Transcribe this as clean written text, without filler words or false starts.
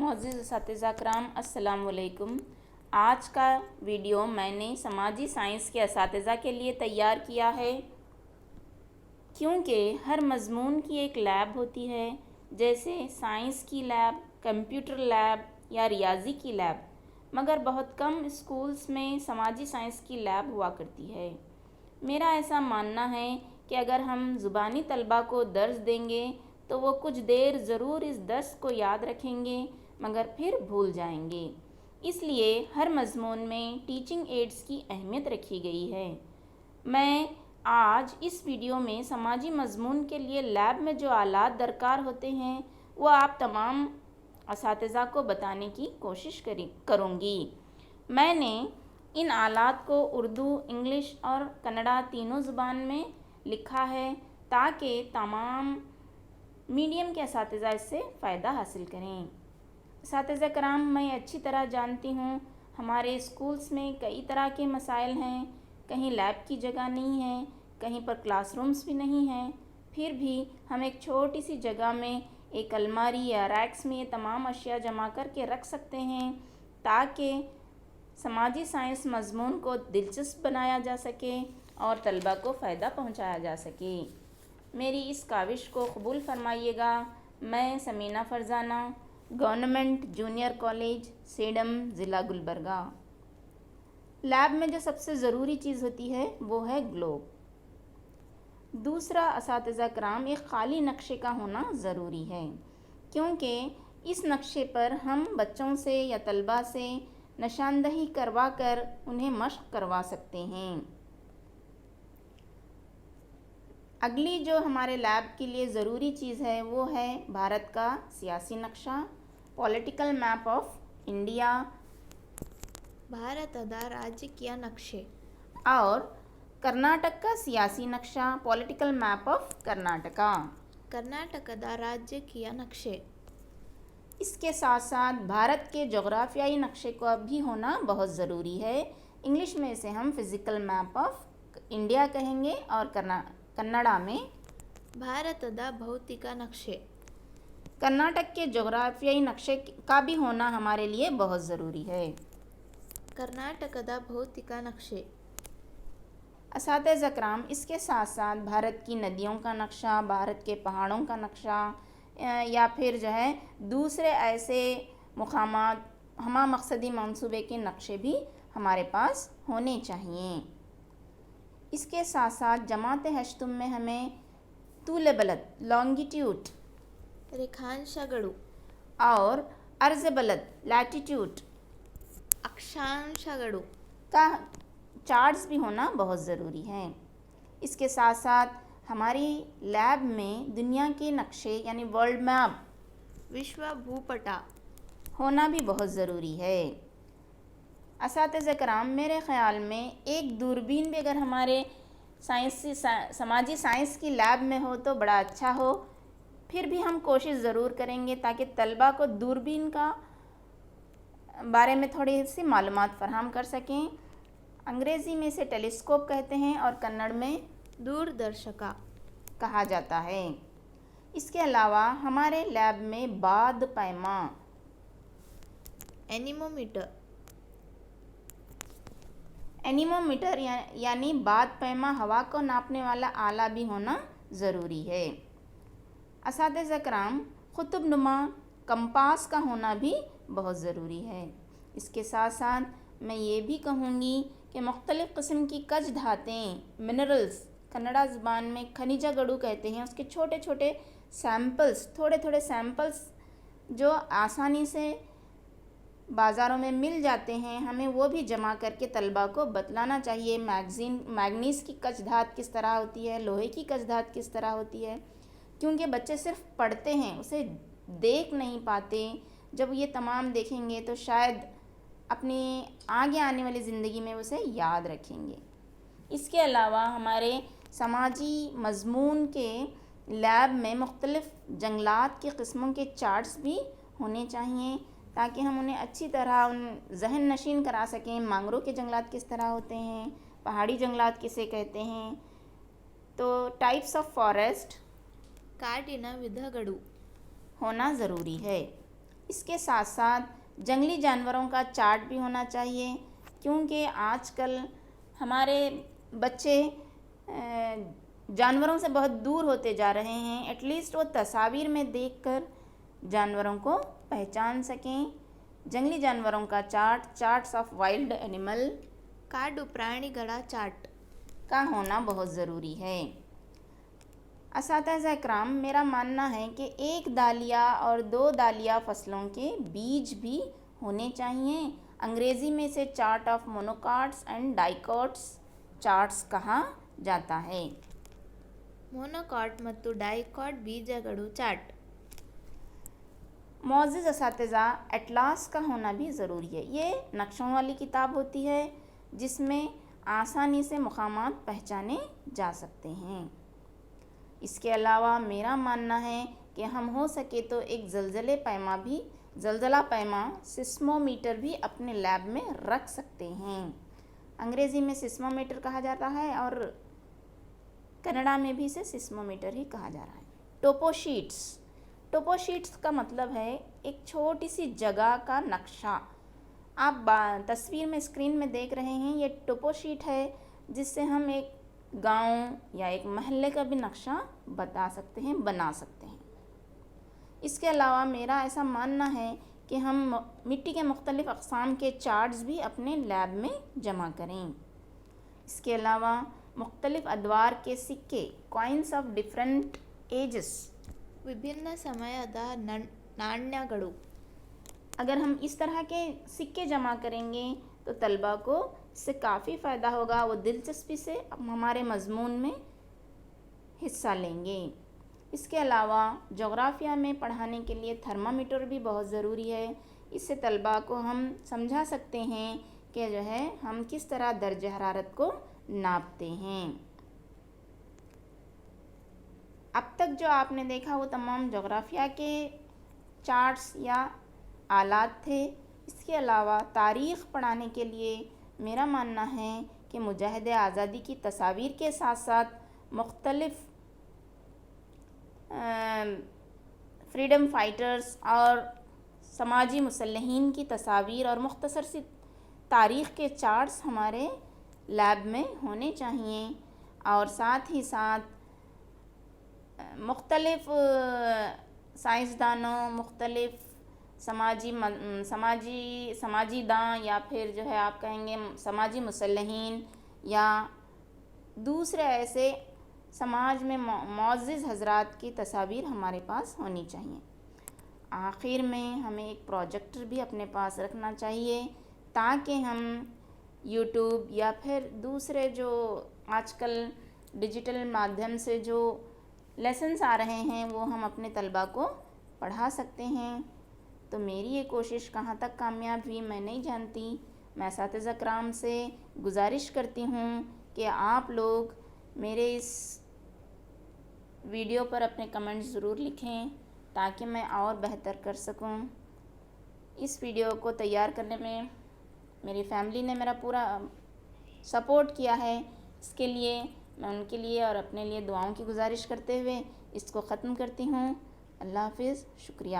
معزز اساتذہ کرام، السلام علیکم۔ آج کا ویڈیو میں نے سماجی سائنس کے اساتذہ کے لیے تیار کیا ہے، کیونکہ ہر مضمون کی ایک لیب ہوتی ہے، جیسے سائنس کی لیب، کمپیوٹر لیب یا ریاضی کی لیب، مگر بہت کم اسکولز میں سماجی سائنس کی لیب ہوا کرتی ہے۔ میرا ایسا ماننا ہے کہ اگر ہم زبانی طلباء کو درس دیں گے تو وہ کچھ دیر ضرور اس درس کو یاد رکھیں گے، مگر پھر بھول جائیں گے۔ اس لیے ہر مضمون میں ٹیچنگ ایڈز کی اہمیت رکھی گئی ہے۔ میں آج اس ویڈیو میں سماجی مضمون کے لیے لیب میں جو آلات درکار ہوتے ہیں وہ آپ تمام اساتذہ کو بتانے کی کوشش کروں گی۔ میں نے ان آلات کو اردو، انگلش اور کنڑا تینوں زبان میں لکھا ہے تاکہ تمام میڈیم کے اساتذہ اس سے فائدہ حاصل کریں۔ اساتذہ کرام، میں اچھی طرح جانتی ہوں ہمارے اسکولز میں کئی طرح کے مسائل ہیں، کہیں لیب کی جگہ نہیں ہے، کہیں پر کلاس رومز بھی نہیں ہیں، پھر بھی ہم ایک چھوٹی سی جگہ میں ایک الماری یا ریکس میں یہ تمام اشیاء جمع کر کے رکھ سکتے ہیں تاکہ سماجی سائنس مضمون کو دلچسپ بنایا جا سکے اور طلباء کو فائدہ پہنچایا جا سکے۔ میری اس کاوش کو قبول فرمائیے گا۔ میں Samina Farzana, government junior college Sedam, ضلع گلبرگہ۔ لیب میں جو سب سے ضروری چیز ہوتی ہے وہ ہے گلوب۔ دوسرا اساتذہ کرام، ایک خالی نقشے کا ہونا ضروری ہے، کیونکہ اس نقشے پر ہم بچوں سے یا طلباء سے نشاندہی کروا کر انہیں مشق کروا سکتے ہیں۔ اگلی جو ہمارے لیب کے لیے ضروری چیز ہے وہ ہے بھارت کا سیاسی نقشہ، پولیٹیکل میپ آف انڈیا، ಭಾರತದ ರಾಜಕೀಯ ನಕ್ಷೆ، اور کرناٹک کا سیاسی نقشہ، پولیٹیکل میپ آف کرناٹکا۔ ಕರ್ನಾಟಕದ ರಾಜಕೀಯ ನಕ್ಷೆ، اس کے ساتھ ساتھ بھارت کے جغرافیائی نقشے کا بھی ہونا بہت ضروری ہے۔ انگلش میں اسے ہم فزیکل میپ آف انڈیا کہیں گے اور کنڑا میں ಭಾರತದ ಭೌತಿಕ ನಕ್ಷೆ، کرناٹک کے جغرافیائی نقشے کا بھی ہونا ہمارے لیے بہت ضروری ہے۔ ಕರ್ನಾಟಕದ ಭೌತಿಕ ನಕ್ಷೆ، اساتذہ کرام، اس کے ساتھ ساتھ بھارت کی ندیوں کا نقشہ، بھارت کے پہاڑوں کا نقشہ یا پھر جو ہے دوسرے ایسے مقامات، ہمہ مقصدی منصوبے کے نقشے بھی ہمارے پاس ہونے چاہئیں۔ اس کے ساتھ ساتھ جماعت ہشتم میں ہمیں طول بلد، لانگیٹیوڈ ರೇಖಾಂಶಗಳು اور عرض بلد، لیٹیٹیوڈ ಅಕ್ಷಾಂಶಗಳು کا چارٹس بھی ہونا بہت ضروری ہے۔ اس کے ساتھ ساتھ ہماری لیب میں دنیا کے نقشے یعنی ورلڈ میپ ವಿಶ್ವ ಭೂಪಟ ہونا بھی بہت ضروری ہے۔ اساتذہ کرام، میرے خیال میں ایک دوربین بھی اگر ہمارے سماجی سائنس کی لیب میں ہو تو بڑا اچھا ہو۔ پھر بھی ہم کوشش ضرور کریں گے تاکہ طلباء کو دوربین کا بارے میں تھوڑی سی معلومات فراہم کر سکیں۔ انگریزی میں اسے ٹیلیسکوپ کہتے ہیں اور کنڑ میں ದೂರದರ್ಶಕ کہا جاتا ہے۔ اس کے علاوہ ہمارے لیب میں باد پیما اینیمومیٹر یعنی باد پیما ہوا کو ناپنے والا آلہ بھی ہونا ضروری ہے۔ اساتذہ کرام، قطب نما کمپاس کا ہونا بھی بہت ضروری ہے۔ اس کے ساتھ ساتھ میں یہ بھی کہوں گی کہ مختلف قسم کی کج دھاتیں، منرلز، کنڑا زبان میں کھنیجا گڑو کہتے ہیں، اس کے چھوٹے چھوٹے سیمپلز، تھوڑے تھوڑے سیمپلز جو آسانی سے بازاروں میں مل جاتے ہیں، ہمیں وہ بھی جمع کر کے طلباء کو بتلانا چاہیے۔ میگنیز کی کج دھات کس طرح ہوتی ہے، لوہے کی کج دھات کس طرح ہوتی ہے، کیونکہ بچے صرف پڑھتے ہیں، اسے دیکھ نہیں پاتے۔ جب یہ تمام دیکھیں گے تو شاید اپنی آگے آنے والی زندگی میں اسے یاد رکھیں گے۔ اس کے علاوہ ہمارے سماجی مضمون کے لیب میں مختلف جنگلات کی قسموں کے چارٹس بھی ہونے چاہئیں تاکہ ہم انہیں اچھی طرح ذہن نشین کرا سکیں۔ مانگرو کے جنگلات کس طرح ہوتے ہیں، پہاڑی جنگلات کسے کہتے ہیں، تو ٹائپس آف فارسٹ ಕಾಡಿನ ವಿಧಗಳು ہونا ضروری ہے۔ اس کے ساتھ ساتھ جنگلی جانوروں کا چارٹ بھی ہونا چاہیے، کیونکہ آج کل ہمارے بچے جانوروں سے بہت دور ہوتے جا رہے ہیں۔ ایٹ لیسٹ وہ تصاویر میں دیکھ کر جانوروں کو پہچان سکیں۔ جنگلی جانوروں کا چارٹس آف وائلڈ اینیمل ಕಾಡು ಪ್ರಾಣಿಗಳ ಚಾರ್ಟ್ کا ہونا بہت ضروری ہے۔ اساتذہ کرام، میرا ماننا ہے کہ 1 دالیہ اور 2 دالیہ فصلوں کے بیج بھی ہونے چاہیے۔ انگریزی میں اسے چارٹ آف مونوکاٹس اینڈ ڈائیکاٹس چارٹس کہا جاتا ہے۔ ಮೊನೊಕಾಟ್ ಮತ್ತು ಡೈಕಾಟ್ ಬೀಜಗಳು ಚಾರ್ಟ್ معزز اساتذہ، اٹلاس کا ہونا بھی ضروری ہے۔ یہ نقشوں والی کتاب ہوتی ہے جس میں آسانی سے مقامات پہچانے جا سکتے ہیں۔ اس کے علاوہ میرا ماننا ہے کہ ہم ہو سکے تو ایک زلزلہ پیما سسمومیٹر بھی اپنے لیب میں رکھ سکتے ہیں۔ انگریزی میں سسمومیٹر کہا جاتا ہے اور کنڈا میں بھی اسے سسمومیٹر ہی کہا جا رہا ہے۔ ٹوپو شیٹس کا مطلب ہے ایک چھوٹی سی جگہ کا نقشہ۔ آپ تصویر میں اسکرین میں دیکھ رہے ہیں، یہ ٹوپو شیٹ ہے جس سے ہم ایک گاؤں یا ایک محلے کا بھی نقشہ بنا سکتے ہیں۔ اس کے علاوہ میرا ایسا ماننا ہے کہ ہم مٹی کے مختلف اقسام کے چارٹس بھی اپنے لیب میں جمع کریں۔ اس کے علاوہ مختلف ادوار کے سکے، کوائنس آف ڈفرینٹ ایجز، ವಿಭಿನ್ನ ಸಮಯದ ನಾಣ್ಯಗಳು اگر ہم اس طرح کے سکے جمع کریں گے تو طلبہ کو اس سے کافی فائدہ ہوگا، وہ دلچسپی سے ہمارے مضمون میں حصہ لیں گے۔ اس کے علاوہ جغرافیہ میں پڑھانے کے لیے تھرمامیٹر بھی بہت ضروری ہے۔ اس سے طلبہ کو ہم سمجھا سکتے ہیں کہ ہم کس طرح درجہ حرارت کو ناپتے ہیں۔ اب تک جو آپ نے دیکھا وہ تمام جغرافیہ کے چارٹس یا آلات تھے۔ اس کے علاوہ تاریخ پڑھانے کے لیے میرا ماننا ہے کہ مجاہد آزادی کی تصاویر کے ساتھ ساتھ مختلف فریڈم فائٹرز اور سماجی مسلحین کی تصاویر اور مختصر سی تاریخ کے چارٹس ہمارے لیب میں ہونے چاہئیں، اور ساتھ ہی ساتھ مختلف سائنسدانوں، مختلف سماجی داں یا پھر آپ کہیں گے سماجی مسلحین یا دوسرے ایسے سماج میں معزز حضرات کی تصاویر ہمارے پاس ہونی چاہیے۔ آخر میں ہمیں ایک پروجیکٹر بھی اپنے پاس رکھنا چاہیے تاکہ ہم یوٹیوب یا پھر دوسرے جو آج کل ڈیجیٹل مادھیم سے جو لیسنس آ رہے ہیں وہ ہم اپنے طلباء کو پڑھا سکتے ہیں۔ تو میری یہ کوشش کہاں تک کامیاب ہوئی میں نہیں جانتی۔ میں اساتذہ کرام سے گزارش کرتی ہوں کہ آپ لوگ میرے اس ویڈیو پر اپنے کمنٹس ضرور لکھیں تاکہ میں اور بہتر کر سکوں۔ اس ویڈیو کو تیار کرنے میں میری فیملی نے میرا پورا سپورٹ کیا ہے، اس کے لیے میں ان کے لیے اور اپنے لیے دعاؤں کی گزارش کرتے ہوئے اس کو ختم کرتی ہوں۔ اللہ حافظ، شکریہ۔